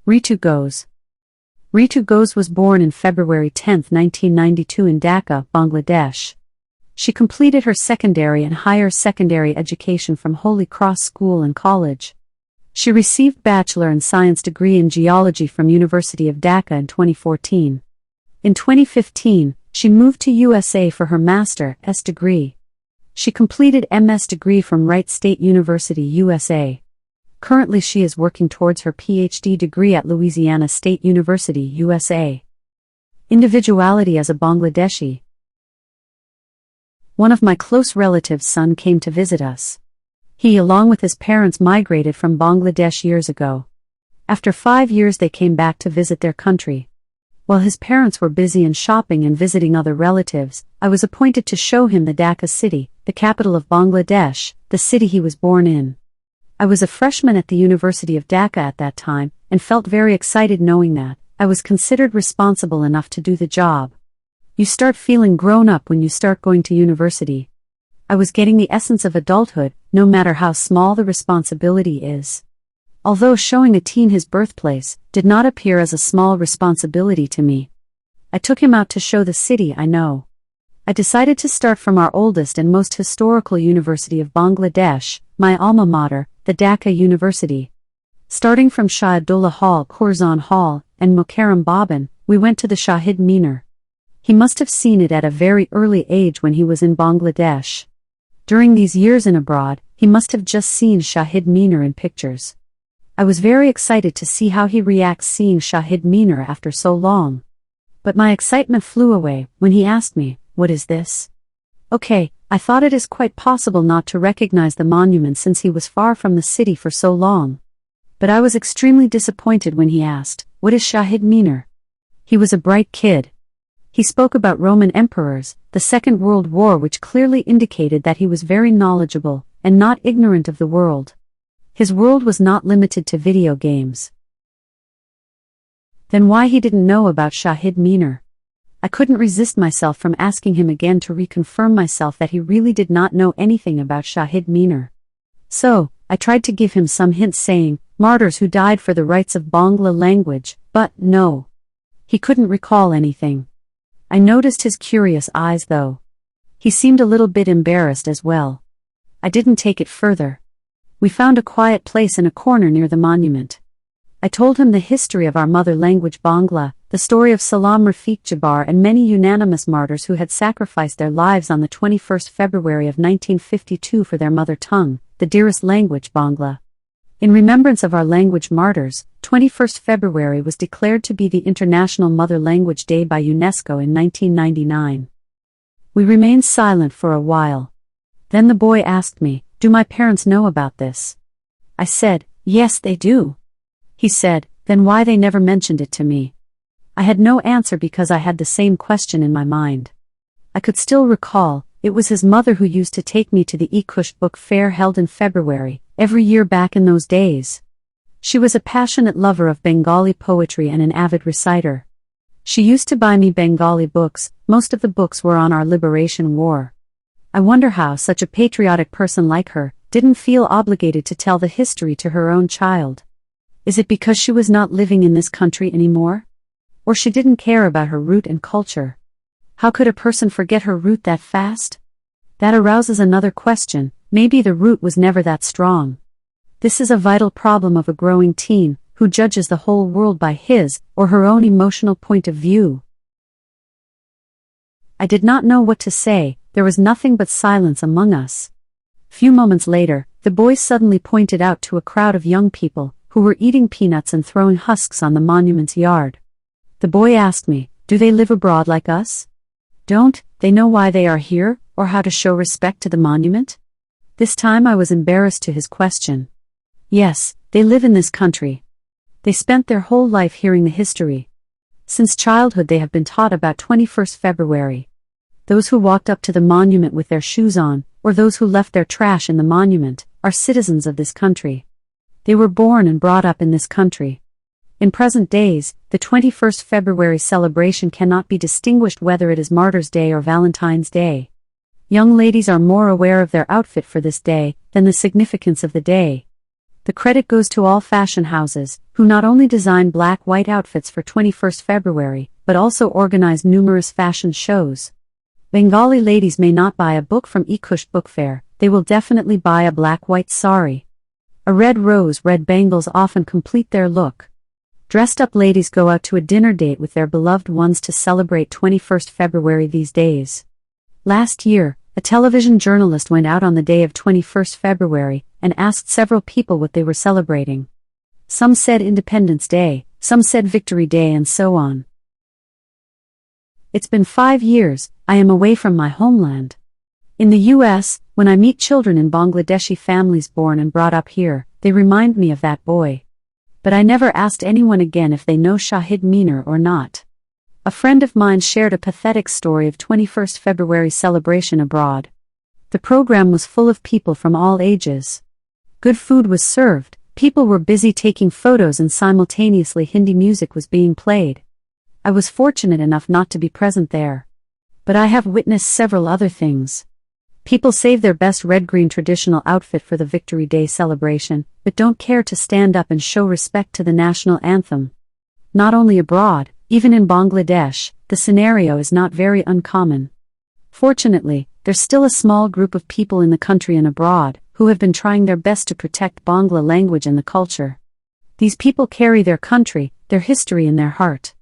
Ritu Ghose. Ritu Ghose was born on February 10, 1992 in Dhaka, Bangladesh. She completed her secondary and higher secondary education from Holy Cross School and College. She received Bachelor in Science degree in Geology from University of Dhaka in 2014. In 2015, she moved to USA for her Master's degree. She completed MS degree from Wright State University, USA. Currently she is working towards her PhD degree at Louisiana State University, USA. Individuality as a Bangladeshi. One of my close relatives' son came to visit us. He, along with his parents, migrated from Bangladesh years ago. After 5 years they came back to visit their country. While his parents were busy in shopping and visiting other relatives, I was appointed to show him the Dhaka city, the capital of Bangladesh, the city he was born in. I was a freshman at the University of Dhaka at that time, and felt very excited knowing that I was considered responsible enough to do the job. You start feeling grown up when you start going to university. I was getting the essence of adulthood, no matter how small the responsibility is. Although showing a teen his birthplace did not appear as a small responsibility to me. I took him out to show the city I know. I decided to start from our oldest and most historical university of Bangladesh, my alma mater, the Dhaka University. Starting from Shah Abdullah Hall, Curzon Hall, and Mokarram Bhaban, we went to the Shahid Minar. He must have seen it at a very early age when he was in Bangladesh. During these years in abroad, he must have just seen Shahid Minar in pictures. I was very excited to see how he reacts seeing Shahid Minar after so long. But my excitement flew away when he asked me, "What is this?" Okay, I thought it is quite possible not to recognize the monument since he was far from the city for so long. But I was extremely disappointed when he asked, "What is Shahid Minar?" He was a bright kid. He spoke about Roman emperors, the Second World War, which clearly indicated that he was very knowledgeable, and not ignorant of the world. His world was not limited to video games. Then why he didn't know about Shahid Minar? I couldn't resist myself from asking him again to reconfirm myself that he really did not know anything about Shahid Minar. So, I tried to give him some hints saying, martyrs who died for the rights of Bangla language, but no. He couldn't recall anything. I noticed his curious eyes though. He seemed a little bit embarrassed as well. I didn't take it further. We found a quiet place in a corner near the monument. I told him the history of our mother language Bangla, the story of Salam Rafiq Jabbar and many unanimous martyrs who had sacrificed their lives on the 21st February of 1952 for their mother tongue, the dearest language Bangla. In remembrance of our language martyrs, 21st February was declared to be the International Mother Language Day by UNESCO in 1999. We remained silent for a while. Then the boy asked me, "Do my parents know about this?" I said, "Yes, they do." He said, "Then why they never mentioned it to me?" I had no answer because I had the same question in my mind. I could still recall, it was his mother who used to take me to the Ekush book fair held in February, every year back in those days. She was a passionate lover of Bengali poetry and an avid reciter. She used to buy me Bengali books, most of the books were on our liberation war. I wonder how such a patriotic person like her didn't feel obligated to tell the history to her own child. Is it because she was not living in this country anymore? Or she didn't care about her root and culture? How could a person forget her root that fast? That arouses another question, maybe the root was never that strong. This is a vital problem of a growing teen, who judges the whole world by his or her own emotional point of view. I did not know what to say, there was nothing but silence among us. Few moments later, the boy suddenly pointed out to a crowd of young people, who were eating peanuts and throwing husks on the monument's yard. The boy asked me, "Do they live abroad like us? Don't they know why they are here, or how to show respect to the monument?" This time I was embarrassed to his question. Yes, they live in this country. They spent their whole life hearing the history. Since childhood they have been taught about 21st February. Those who walked up to the monument with their shoes on, or those who left their trash in the monument, are citizens of this country. They were born and brought up in this country. In present days, the 21st February celebration cannot be distinguished whether it is Martyrs' Day or Valentine's Day. Young ladies are more aware of their outfit for this day than the significance of the day. The credit goes to all fashion houses, who not only design black-white outfits for 21st February, but also organize numerous fashion shows. Bengali ladies may not buy a book from Ekush Book Fair, they will definitely buy a black-white sari. A red rose, red bangles often complete their look. Dressed-up ladies go out to a dinner date with their beloved ones to celebrate 21st February these days. Last year, a television journalist went out on the day of 21st February and asked several people what they were celebrating. Some said Independence Day, some said Victory Day, and so on. It's been 5 years, I am away from my homeland. In the US, when I meet children in Bangladeshi families born and brought up here, they remind me of that boy. But I never asked anyone again if they know Shahid Meenar or not. A friend of mine shared a pathetic story of 21st February celebration abroad. The program was full of people from all ages. Good food was served, people were busy taking photos, and simultaneously Hindi music was being played. I was fortunate enough not to be present there. But I have witnessed several other things. People save their best red-green traditional outfit for the Victory Day celebration, but don't care to stand up and show respect to the national anthem. Not only abroad, even in Bangladesh, the scenario is not very uncommon. Fortunately, there's still a small group of people in the country and abroad who have been trying their best to protect Bangla language and the culture. These people carry their country, their history in their heart.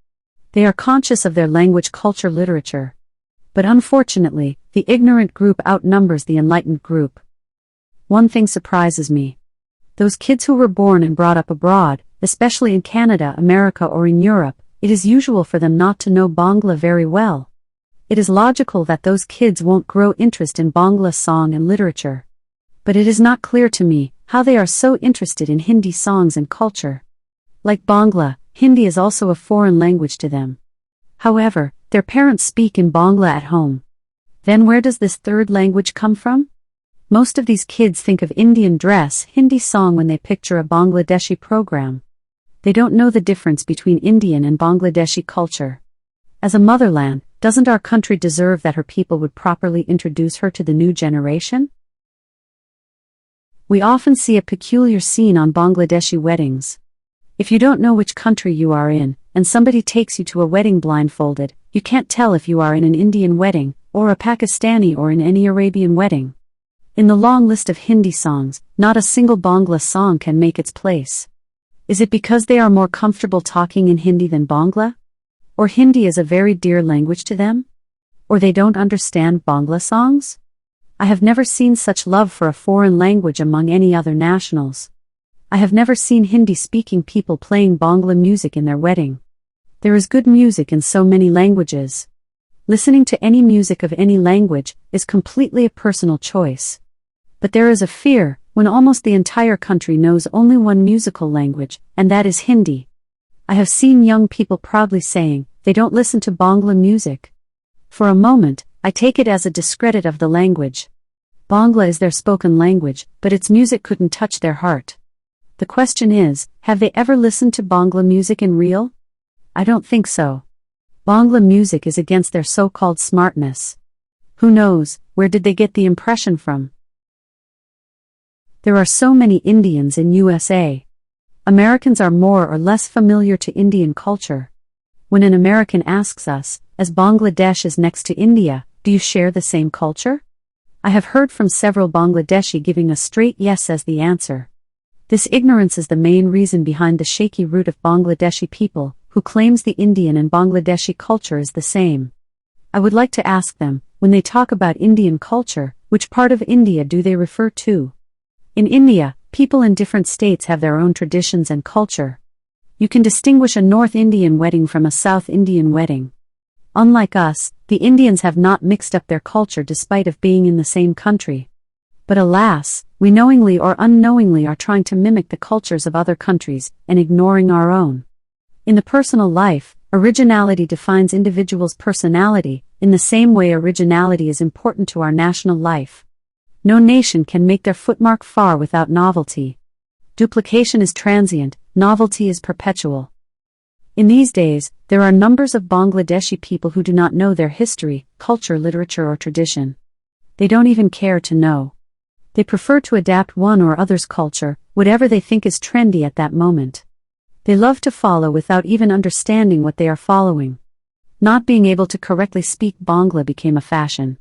They are conscious of their language, culture, literature. But unfortunately, the ignorant group outnumbers the enlightened group. One thing surprises me. Those kids who were born and brought up abroad, especially in Canada, America, or in Europe, it is usual for them not to know Bangla very well. It is logical that those kids won't grow interest in Bangla song and literature. But it is not clear to me how they are so interested in Hindi songs and culture. Like Bangla, Hindi is also a foreign language to them. However, their parents speak in Bangla at home. Then where does this third language come from? Most of these kids think of Indian dress, Hindi song when they picture a Bangladeshi program. They don't know the difference between Indian and Bangladeshi culture. As a motherland, doesn't our country deserve that her people would properly introduce her to the new generation? We often see a peculiar scene on Bangladeshi weddings. If you don't know which country you are in, and somebody takes you to a wedding blindfolded, you can't tell if you are in an Indian wedding, or a Pakistani, or in any Arabian wedding. In the long list of Hindi songs, not a single Bangla song can make its place. Is it because they are more comfortable talking in Hindi than Bangla? Or Hindi is a very dear language to them? Or they don't understand Bangla songs? I have never seen such love for a foreign language among any other nationals. I have never seen Hindi-speaking people playing Bangla music in their wedding. There is good music in so many languages. Listening to any music of any language is completely a personal choice. But there is a fear when almost the entire country knows only one musical language, and that is Hindi. I have seen young people proudly saying they don't listen to Bangla music. For a moment, I take it as a discredit of the language. Bangla is their spoken language, but its music couldn't touch their heart. The question is, have they ever listened to Bangla music in real? I don't think so. Bangla music is against their so-called smartness. Who knows, where did they get the impression from? There are so many Indians in USA. Americans are more or less familiar to Indian culture. When an American asks us, as Bangladesh is next to India, do you share the same culture? I have heard from several Bangladeshi giving a straight yes as the answer. This ignorance is the main reason behind the shaky root of Bangladeshi people, who claims the Indian and Bangladeshi culture is the same. I would like to ask them, when they talk about Indian culture, which part of India do they refer to? In India, people in different states have their own traditions and culture. You can distinguish a North Indian wedding from a South Indian wedding. Unlike us, the Indians have not mixed up their culture despite of being in the same country. But alas, we knowingly or unknowingly are trying to mimic the cultures of other countries, and ignoring our own. In the personal life, originality defines individuals' personality, in the same way originality is important to our national life. No nation can make their footmark far without novelty. Duplication is transient, novelty is perpetual. In these days, there are numbers of Bangladeshi people who do not know their history, culture, literature, or tradition. They don't even care to know. They prefer to adapt one or other's culture, whatever they think is trendy at that moment. They love to follow without even understanding what they are following. Not being able to correctly speak Bangla became a fashion.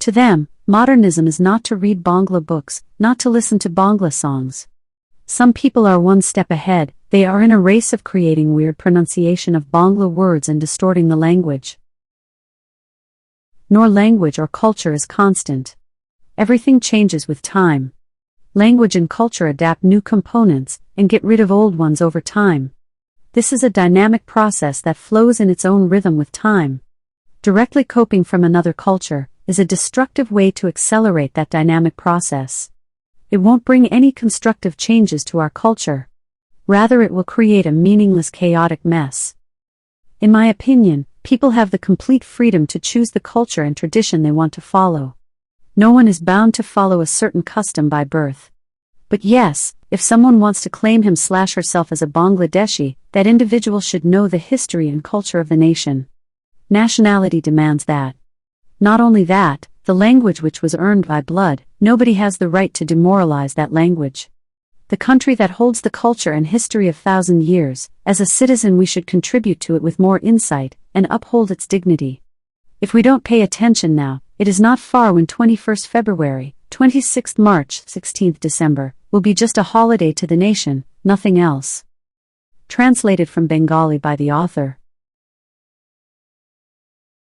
To them, modernism is not to read Bangla books, not to listen to Bangla songs. Some people are one step ahead. They are in a race of creating weird pronunciation of Bangla words and distorting the language. Nor language or culture is constant. Everything changes with time. Language and culture adapt new components and get rid of old ones over time. This is a dynamic process that flows in its own rhythm with time. Directly copying from another culture is a destructive way to accelerate that dynamic process. It won't bring any constructive changes to our culture. Rather, it will create a meaningless, chaotic mess. In my opinion, people have the complete freedom to choose the culture and tradition they want to follow. No one is bound to follow a certain custom by birth. But yes, if someone wants to claim him/herself as a Bangladeshi, that individual should know the history and culture of the nation. Nationality demands that. Not only that, the language which was earned by blood, nobody has the right to demoralize that language. The country that holds the culture and history of 1,000 years, as a citizen we should contribute to it with more insight, and uphold its dignity. If we don't pay attention now, it is not far when 21st February, 26th March, 16th December, will be just a holiday to the nation, nothing else. Translated from Bengali by the author.